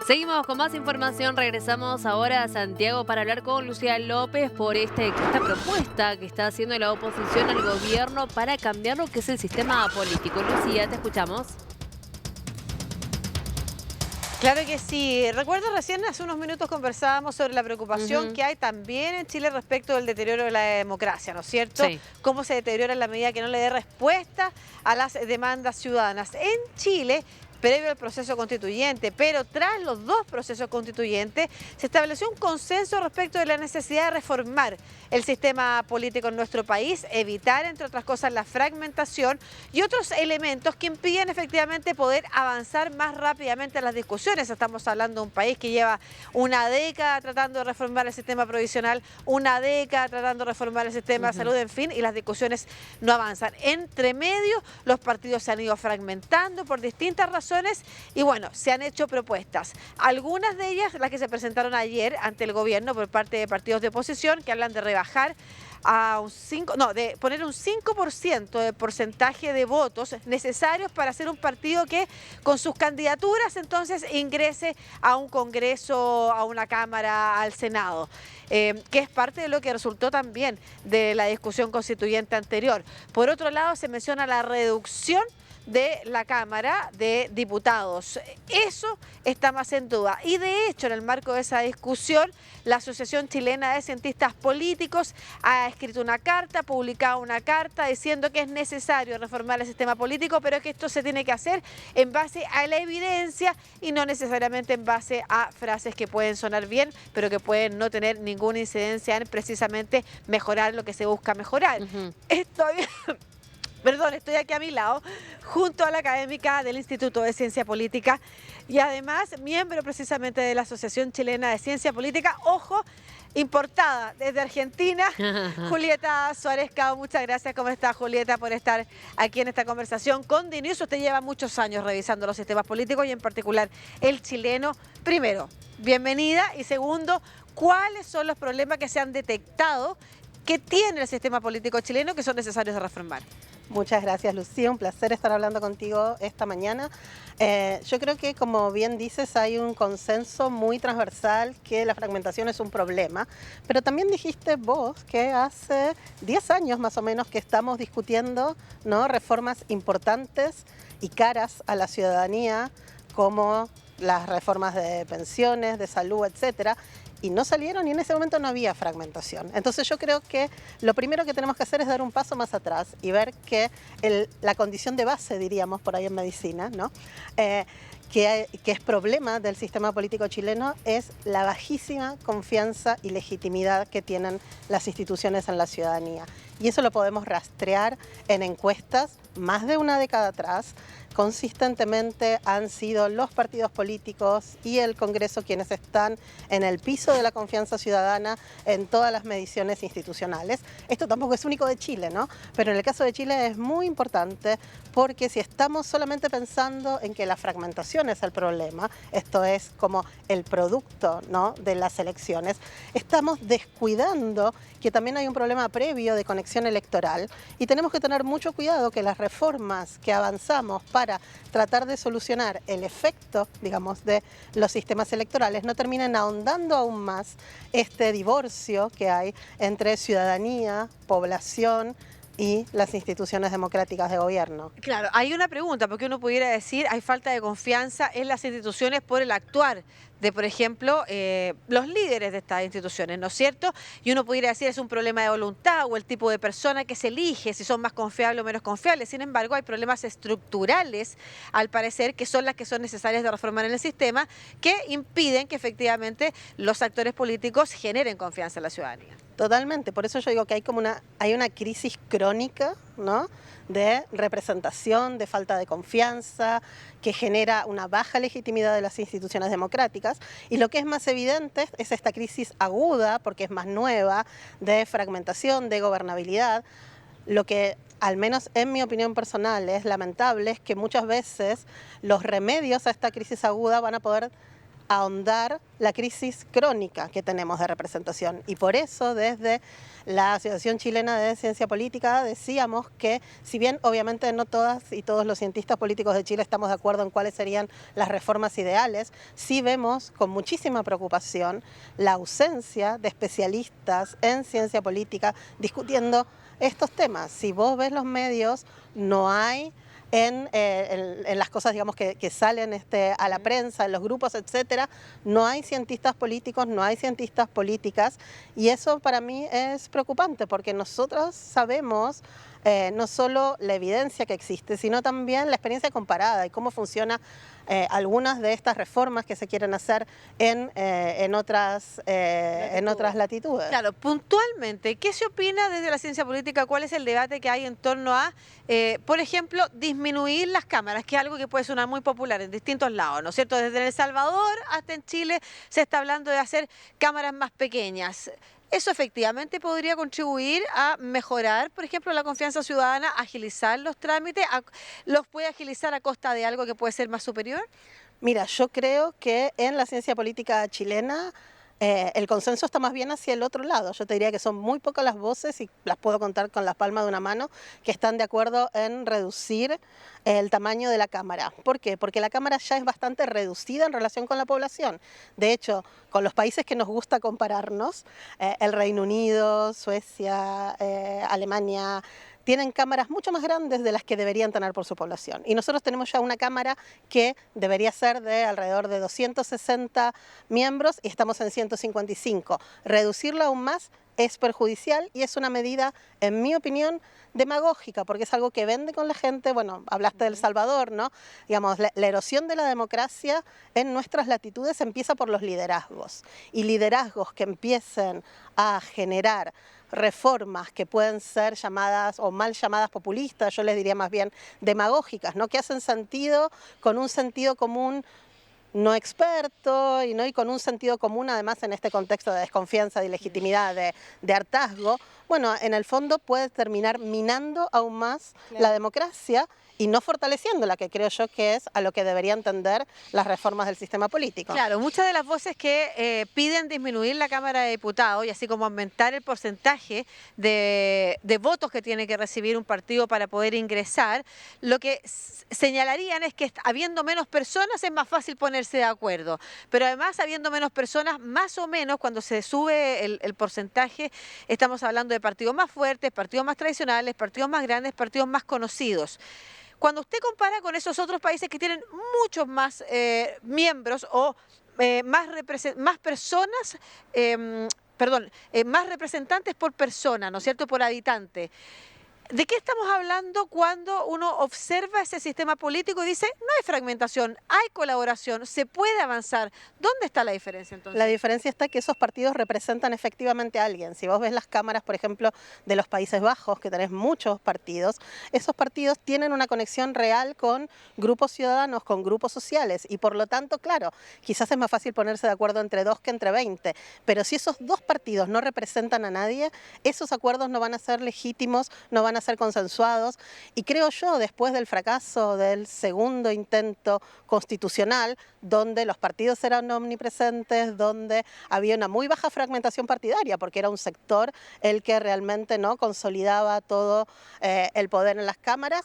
Seguimos con más información, regresamos ahora a Santiago para hablar con Lucía López por esta propuesta que está haciendo la oposición al gobierno para cambiar lo que es el sistema político. Lucía, te escuchamos. Claro que sí. Recuerdo recién hace unos minutos conversábamos sobre la preocupación Ujú. que hay también en Chile respecto del deterioro de la democracia, ¿no es cierto? Sí. Cómo se deteriora en la medida que no le dé respuesta a las demandas ciudadanas. En Chile, previo al proceso constituyente, pero tras los dos procesos constituyentes, se estableció un consenso respecto de la necesidad de reformar el sistema político en nuestro país, evitar, entre otras cosas, la fragmentación y otros elementos que impiden efectivamente poder avanzar más rápidamente en las discusiones. Estamos hablando de un país que lleva una década tratando de reformar el sistema provisional, una década tratando de reformar el sistema de salud, en fin, y las discusiones no avanzan. Entre medio, los partidos se han ido fragmentando por distintas razones y bueno, se han hecho propuestas. Algunas de ellas, las que se presentaron ayer ante el gobierno por parte de partidos de oposición, que hablan de rebajar a un 5, no, de poner un 5% de porcentaje de votos necesarios para hacer un partido que con sus candidaturas entonces ingrese a un Congreso, a una Cámara, al Senado. Que es parte de lo que resultó también de la discusión constituyente anterior. Por otro lado, se menciona la reducción de la Cámara de Diputados. Eso está más en duda. Y de hecho, en el marco de esa discusión, la Asociación Chilena de Cientistas Políticos ha escrito una carta, publicado una carta diciendo que es necesario reformar el sistema político, pero que esto se tiene que hacer en base a la evidencia y no necesariamente en base a frases que pueden sonar bien, pero que pueden no tener ninguna incidencia en precisamente mejorar lo que se busca mejorar. Ujú. Perdón, estoy aquí a mi lado, junto a la académica del Instituto de Ciencia Política y además miembro precisamente de la Asociación Chilena de Ciencia Política, ojo, importada desde Argentina, Julieta Suárez Cao. Muchas gracias. ¿Cómo está, Julieta, por estar aquí en esta conversación con DNews? Usted lleva muchos años revisando los sistemas políticos y en particular el chileno. Primero, bienvenida, y segundo, ¿cuáles son los problemas que se han detectado que tiene el sistema político chileno que son necesarios de reformar? Muchas gracias, Lucía. Un placer estar hablando contigo esta mañana. Yo creo que, como bien dices, hay un consenso muy transversal que la fragmentación es un problema, pero también dijiste vos que hace 10 años más o menos que estamos discutiendo, ¿no?, reformas importantes y caras a la ciudadanía, como las reformas de pensiones, de salud, etcétera, y no salieron, y en ese momento no había fragmentación. Entonces yo creo que lo primero que tenemos que hacer es dar un paso más atrás y ver que la condición de base, diríamos por ahí en medicina, ¿no?, que es problema del sistema político chileno, es la bajísima confianza y legitimidad que tienen las instituciones en la ciudadanía. Y eso lo podemos rastrear en encuestas más de una década atrás. Consistentemente han sido los partidos políticos y el Congreso quienes están en el piso de la confianza ciudadana en todas las mediciones institucionales. Esto tampoco es único de Chile, ¿no? Pero en el caso de Chile es muy importante, porque si estamos solamente pensando en que la fragmentación es el problema, esto es como el producto, ¿no?, de las elecciones, estamos descuidando que también hay un problema previo de conexión electoral, y tenemos que tener mucho cuidado que las reformas que avanzamos para tratar de solucionar el efecto, digamos, de los sistemas electorales no terminen ahondando aún más este divorcio que hay entre ciudadanía, población y las instituciones democráticas de gobierno. Claro, hay una pregunta, porque uno pudiera decir hay falta de confianza en las instituciones por el actuar de, por ejemplo, los líderes de estas instituciones, ¿no es cierto? Y uno pudiera decir es un problema de voluntad o el tipo de persona que se elige, si son más confiables o menos confiables. Sin embargo, hay problemas estructurales, al parecer, que son las que son necesarias de reformar en el sistema, que impiden que efectivamente los actores políticos generen confianza en la ciudadanía. Totalmente, por eso yo digo que hay una crisis crónica, ¿no?, de representación, de falta de confianza, que genera una baja legitimidad de las instituciones democráticas, y lo que es más evidente es esta crisis aguda, porque es más nueva, de fragmentación, de gobernabilidad. Lo que, al menos en mi opinión personal, es lamentable es que muchas veces los remedios a esta crisis aguda van a poder ahondar la crisis crónica que tenemos de representación. Y por eso desde la Asociación Chilena de Ciencia Política decíamos que, si bien obviamente no todas y todos los cientistas políticos de Chile estamos de acuerdo en cuáles serían las reformas ideales, sí vemos con muchísima preocupación la ausencia de especialistas en ciencia política discutiendo estos temas. Si vos ves los medios, no hay en las cosas, digamos, que salen a la prensa, en los grupos, etcétera, no hay cientistas políticos, no hay cientistas políticas, y eso para mí es preocupante, porque nosotros sabemos no solo la evidencia que existe, sino también la experiencia comparada y cómo funciona algunas de estas reformas que se quieren hacer en otras latitudes. Claro, puntualmente, ¿qué se opina desde la ciencia política? ¿Cuál es el debate que hay en torno a, por ejemplo, disminuir las cámaras, que es algo que puede sonar muy popular en distintos lados, ¿no es cierto? Desde El Salvador hasta en Chile se está hablando de hacer cámaras más pequeñas. ¿Eso efectivamente podría contribuir a mejorar, por ejemplo, la confianza ciudadana, agilizar los trámites? ¿Los puede agilizar a costa de algo que puede ser más superior? Mira, yo creo que en la ciencia política chilena el consenso está más bien hacia el otro lado. Yo te diría que son muy pocas las voces, y las puedo contar con las palmas de una mano, que están de acuerdo en reducir el tamaño de la Cámara. ¿Por qué? Porque la Cámara ya es bastante reducida en relación con la población. De hecho, con los países que nos gusta compararnos, el Reino Unido, Suecia, Alemania, tienen cámaras mucho más grandes de las que deberían tener por su población. Y nosotros tenemos ya una cámara que debería ser de alrededor de 260 miembros y estamos en 155. Reducirla aún más es perjudicial y es una medida, en mi opinión, demagógica, porque es algo que vende con la gente. Bueno, hablaste de El Salvador, ¿no? Digamos, la erosión de la democracia en nuestras latitudes empieza por los liderazgos. Y liderazgos que empiecen a generar reformas que pueden ser llamadas o mal llamadas populistas, yo les diría más bien demagógicas, ¿no? Que hacen sentido con un sentido común no experto y con un sentido común además en este contexto de desconfianza, de ilegitimidad, de hartazgo, bueno, en el fondo puede terminar minando aún más la democracia y no fortaleciéndola, que creo yo que es a lo que deberían tender las reformas del sistema político. Claro, muchas de las voces que piden disminuir la Cámara de Diputados y así como aumentar el porcentaje de votos que tiene que recibir un partido para poder ingresar, lo que señalarían es que habiendo menos personas es más fácil ponerse de acuerdo, pero además habiendo menos personas, más o menos cuando se sube el porcentaje, estamos hablando de partidos más fuertes, partidos más tradicionales, partidos más grandes, partidos más conocidos. Cuando usted compara con esos otros países que tienen muchos más miembros o más personas, más representantes por persona, ¿no es cierto?, por habitante. ¿De qué estamos hablando cuando uno observa ese sistema político y dice, no hay fragmentación, hay colaboración, se puede avanzar? ¿Dónde está la diferencia entonces? La diferencia está que esos partidos representan efectivamente a alguien. Si vos ves las cámaras, por ejemplo, de los Países Bajos, que tenés muchos partidos, esos partidos tienen una conexión real con grupos ciudadanos, con grupos sociales, y por lo tanto, claro, quizás es más fácil ponerse de acuerdo entre 2 que entre 20, pero si esos dos partidos no representan a nadie, esos acuerdos no van a ser legítimos, no van a ser consensuados, y creo yo, después del fracaso del segundo intento constitucional, donde los partidos eran omnipresentes, donde había una muy baja fragmentación partidaria, porque era un sector el que realmente no consolidaba todo el poder en las cámaras,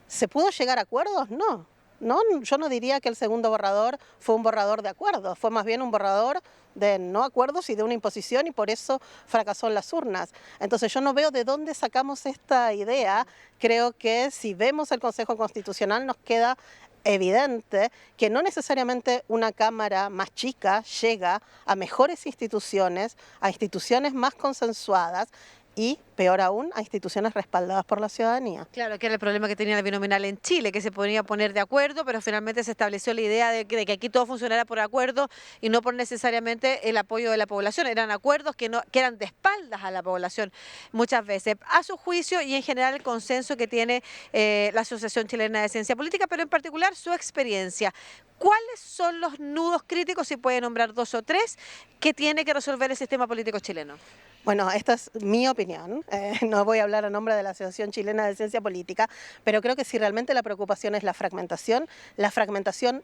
¿se pudo llegar a acuerdos? No. No, yo no diría que el segundo borrador fue un borrador de acuerdos, fue más bien un borrador de no acuerdos y de una imposición, y por eso fracasó en las urnas. Entonces yo no veo de dónde sacamos esta idea. Creo que si vemos el Consejo Constitucional nos queda evidente que no necesariamente una Cámara más chica llega a mejores instituciones, a instituciones más consensuadas, y, peor aún, a instituciones respaldadas por la ciudadanía. Claro, que era el problema que tenía la binominal en Chile, que se podía poner de acuerdo, pero finalmente se estableció la idea de que aquí todo funcionara por acuerdo y no por necesariamente el apoyo de la población. Eran acuerdos que eran de espaldas a la población muchas veces, a su juicio y en general el consenso que tiene la Asociación Chilena de Ciencia Política, pero en particular su experiencia. ¿Cuáles son los nudos críticos, si puede nombrar 2 o 3, que tiene que resolver el sistema político chileno? Bueno, esta es mi opinión, no voy a hablar a nombre de la Asociación Chilena de Ciencia Política, pero creo que si realmente la preocupación es la fragmentación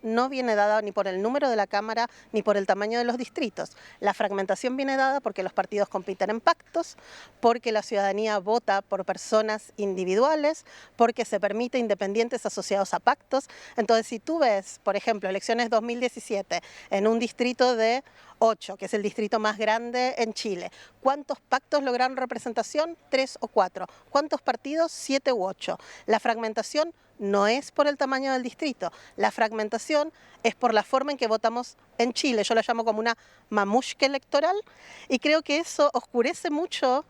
no viene dada ni por el número de la Cámara ni por el tamaño de los distritos. La fragmentación viene dada porque los partidos compiten en pactos, porque la ciudadanía vota por personas individuales, porque se permite independientes asociados a pactos. Entonces, si tú ves, por ejemplo, elecciones 2017 en un distrito de 8, que es el distrito más grande en Chile, ¿cuántos pactos lograron representación? 3 o 4. ¿Cuántos partidos? 7 u 8. La fragmentación no es por el tamaño del distrito, la fragmentación es por la forma en que votamos en Chile. Yo la llamo como una mamushka electoral y creo que eso oscurece mucho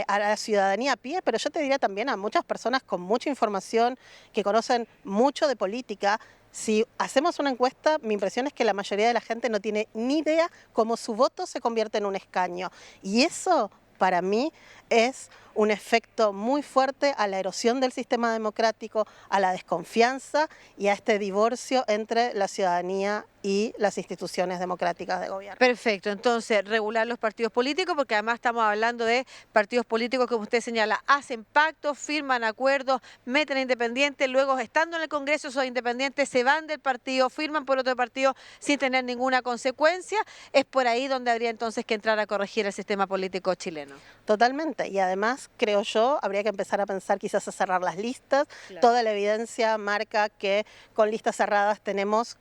a la ciudadanía a pie, pero yo te diría también a muchas personas con mucha información, que conocen mucho de política. Si hacemos una encuesta, mi impresión es que la mayoría de la gente no tiene ni idea cómo su voto se convierte en un escaño. Y eso, para mí, es un efecto muy fuerte a la erosión del sistema democrático, a la desconfianza y a este divorcio entre la ciudadanía y las instituciones democráticas de gobierno. Perfecto, entonces regular los partidos políticos, porque además estamos hablando de partidos políticos, como usted señala, hacen pactos, firman acuerdos, meten a independientes, luego estando en el Congreso esos independientes se van del partido, firman por otro partido sin tener ninguna consecuencia. Es por ahí donde habría entonces que entrar a corregir el sistema político chileno. Totalmente, y además, creo yo, habría que empezar a pensar quizás a cerrar las listas. Claro. Toda la evidencia marca que con listas cerradas tenemos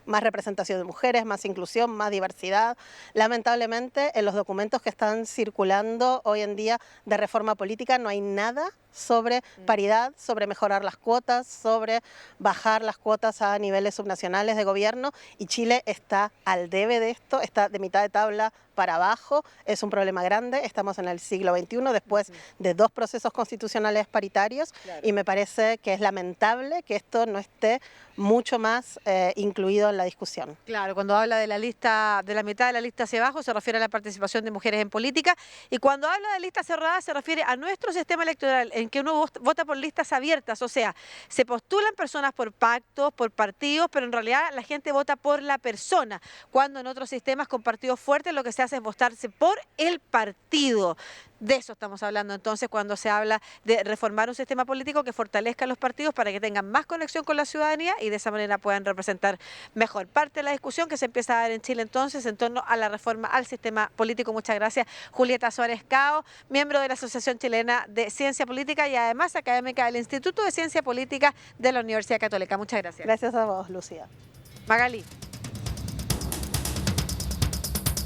más representación de mujeres, más inclusión, más diversidad. Lamentablemente, en los documentos que están circulando hoy en día de reforma política no hay nada sobre paridad, sobre mejorar las cuotas, sobre bajar las cuotas a niveles subnacionales de gobierno, y Chile está al debe de esto, está de mitad de tabla para abajo, es un problema grande, estamos en el siglo XXI después de 2 procesos constitucionales paritarios, claro. Y me parece que es lamentable que esto no esté mucho más incluido en la discusión. Claro, cuando habla de la lista, de la mitad de la lista hacia abajo, se refiere a la participación de mujeres en política, y cuando habla de lista cerrada se refiere a nuestro sistema electoral, en que uno vota por listas abiertas, o sea, se postulan personas por pactos, por partidos, pero en realidad la gente vota por la persona, cuando en otros sistemas con partidos fuertes lo que se hace es votarse por el partido. De eso estamos hablando entonces cuando se habla de reformar un sistema político que fortalezca a los partidos para que tengan más conexión con la ciudadanía y de esa manera puedan representar mejor. Parte de la discusión que se empieza a dar en Chile entonces en torno a la reforma al sistema político. Muchas gracias, Julieta Suárez Cao, miembro de la Asociación Chilena de Ciencia Política y además académica del Instituto de Ciencia Política de la Universidad Católica. Muchas gracias. Gracias a vos, Lucía. Magali.